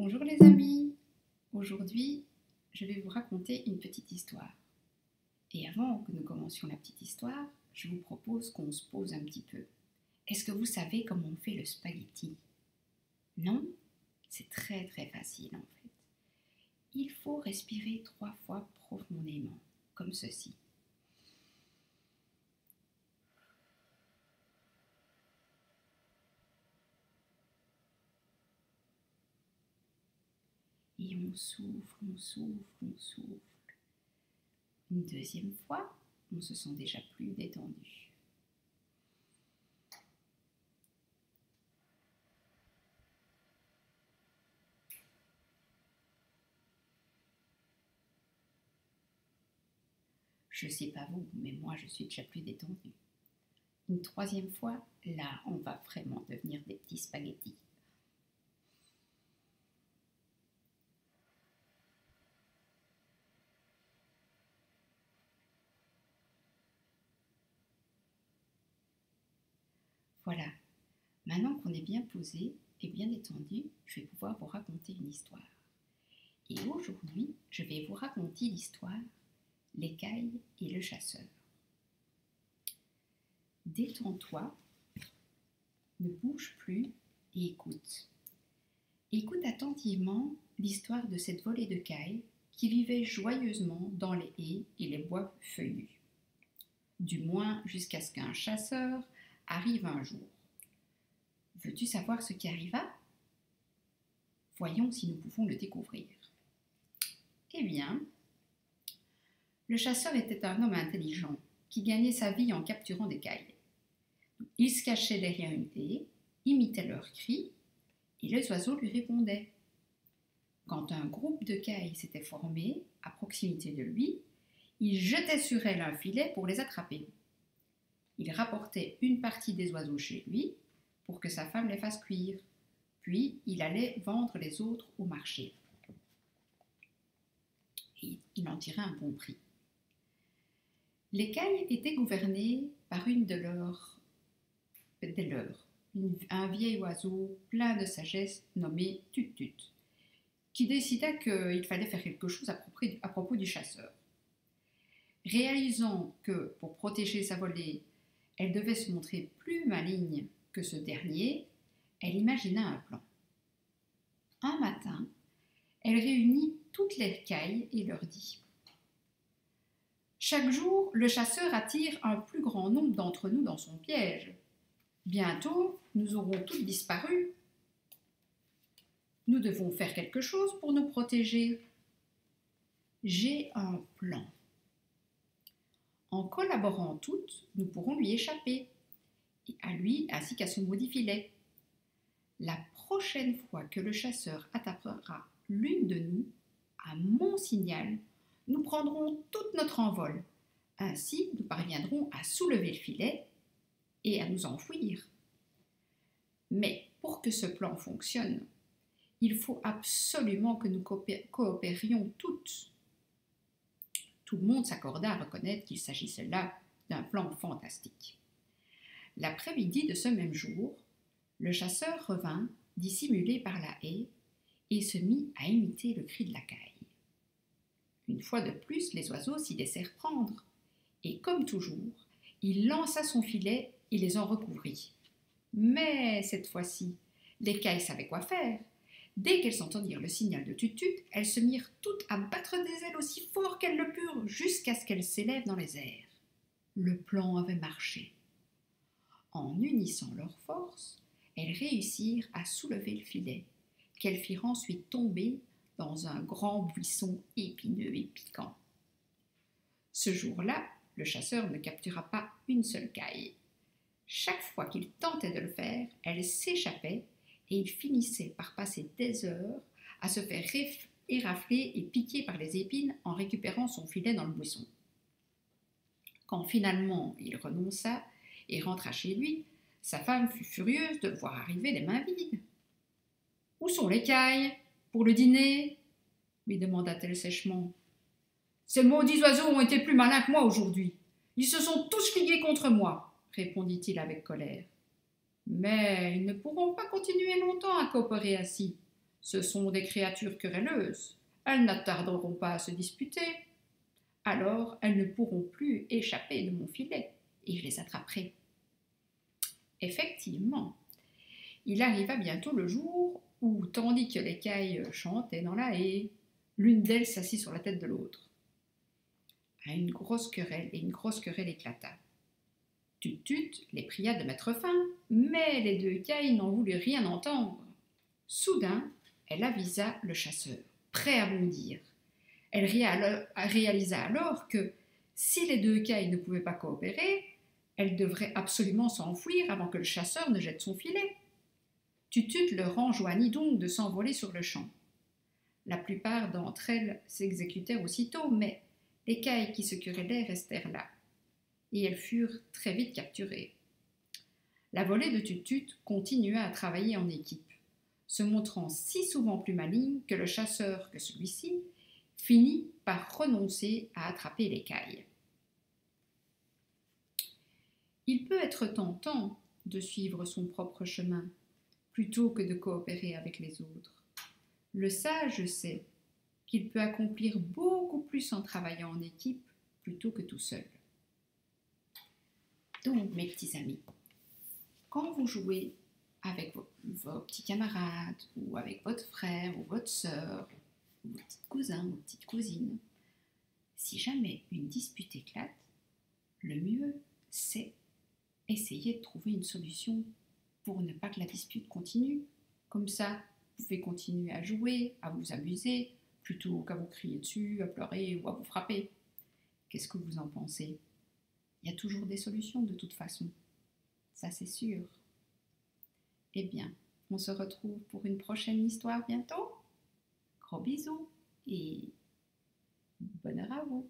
Bonjour les amis, aujourd'hui je vais vous raconter une petite histoire. Et avant que nous commencions la petite histoire, je vous propose qu'on se pose un petit peu. Est-ce que vous savez comment on fait le spaghetti? Non? C'est très facile en fait. Il faut respirer 3 fois profondément, comme ceci. Et on souffle, on souffle, on souffle. Une deuxième fois, on se sent déjà plus détendu. Je ne sais pas vous, mais moi je suis déjà plus détendue. Une troisième fois, là on va vraiment devenir des petits spaghettis. Voilà, maintenant qu'on est bien posé et bien détendu, je vais pouvoir vous raconter une histoire. Et aujourd'hui, je vais vous raconter l'histoire L'écaille et le chasseur. Détends-toi, ne bouge plus et écoute. Écoute attentivement l'histoire de cette volée de cailles qui vivait joyeusement dans les haies et les bois feuillus. Du moins jusqu'à ce qu'un chasseur arrive un jour. Veux-tu savoir ce qui arriva? Voyons si nous pouvons le découvrir. Eh bien, le chasseur était un homme intelligent qui gagnait sa vie en capturant des cailles. Il se cachait derrière une haie, imitait leurs cris et les oiseaux lui répondaient. Quand un groupe de cailles s'était formé à proximité de lui, il jetait sur elles un filet pour les attraper. Il rapportait une partie des oiseaux chez lui pour que sa femme les fasse cuire, puis il allait vendre les autres au marché. Et il en tirait un bon prix. Les cailles étaient gouvernées par un vieil oiseau plein de sagesse nommé Tut-Tut, qui décida qu'il fallait faire quelque chose à propos du chasseur. Réalisant que, pour protéger sa volée, elle devait se montrer plus maligne que ce dernier, elle imagina un plan. Un matin, elle réunit toutes les cailles et leur dit: chaque jour, le chasseur attire un plus grand nombre d'entre nous dans son piège. Bientôt, nous aurons toutes disparu. Nous devons faire quelque chose pour nous protéger. J'ai un plan. En collaborant toutes, nous pourrons lui échapper, et à lui ainsi qu'à son maudit filet. La prochaine fois que le chasseur attaquera l'une de nous, à mon signal, nous prendrons tout notre envol. Ainsi, nous parviendrons à soulever le filet et à nous enfouir. Mais pour que ce plan fonctionne, il faut absolument que nous coopérions toutes. Tout le monde s'accorda à reconnaître qu'il s'agissait là d'un plan fantastique. L'après-midi de ce même jour, le chasseur revint, dissimulé par la haie, et se mit à imiter le cri de la caille. Une fois de plus, les oiseaux s'y laissèrent prendre, et comme toujours, il lança son filet et les en recouvrit. Mais cette fois-ci, les cailles savaient quoi faire. Dès qu'elles entendirent le signal de Tut-Tut, elles se mirent toutes à battre des ailes aussi fort qu'elles le purent, jusqu'à ce qu'elles s'élèvent dans les airs. Le plan avait marché. En unissant leurs forces, elles réussirent à soulever le filet, qu'elles firent ensuite tomber dans un grand buisson épineux et piquant. Ce jour-là, le chasseur ne captura pas une seule caille. Chaque fois qu'il tentait de le faire, elle s'échappait et il finissait par passer des heures à se faire érafler et piquer par les épines en récupérant son filet dans le buisson. Quand finalement il renonça et rentra chez lui, sa femme fut furieuse de le voir arriver les mains vides. « Où sont les cailles pour le dîner ?» lui demanda-t-elle sèchement. « Ces maudits oiseaux ont été plus malins que moi aujourd'hui. Ils se sont tous ligués contre moi, » répondit-il avec colère. « Mais ils ne pourront pas continuer longtemps à coopérer ainsi. Ce sont des créatures querelleuses. Elles n'attarderont pas à se disputer. Alors elles ne pourront plus échapper de mon filet et je les attraperai. Effectivement, il arriva bientôt le jour où, tandis que les cailles chantaient dans la haie, l'une d'elles s'assit sur la tête de l'autre. Une grosse querelle éclata. Tut-Tut les pria de mettre fin, mais les deux cailles n'en voulurent rien entendre. Soudain, elle avisa le chasseur, prêt à bondir. Elle réalisa alors que, si les deux cailles ne pouvaient pas coopérer, elle devrait absolument s'enfuir avant que le chasseur ne jette son filet. Tut-Tut leur enjoignit donc de s'envoler sur le champ. La plupart d'entre elles s'exécutèrent aussitôt, mais les cailles qui se querellaient restèrent là, et elles furent très vite capturées. La volée de Tut-Tut continua à travailler en équipe, se montrant si souvent plus maligne que le chasseur que celui-ci finit par renoncer à attraper les cailles. Il peut être tentant de suivre son propre chemin plutôt que de coopérer avec les autres. Le sage sait qu'il peut accomplir beaucoup plus en travaillant en équipe plutôt que tout seul. Donc, mes petits amis, quand vous jouez avec vos petits camarades ou avec votre frère ou votre sœur, ou vos petits cousins ou petites cousines, si jamais une dispute éclate, le mieux c'est essayer de trouver une solution pour ne pas que la dispute continue. Comme ça, vous pouvez continuer à jouer, à vous amuser, plutôt qu'à vous crier dessus, à pleurer ou à vous frapper. Qu'est-ce que vous en pensez? Il y a toujours des solutions de toute façon. Ça, c'est sûr. Eh bien, on se retrouve pour une prochaine histoire bientôt. Gros bisous et bonne heure à vous.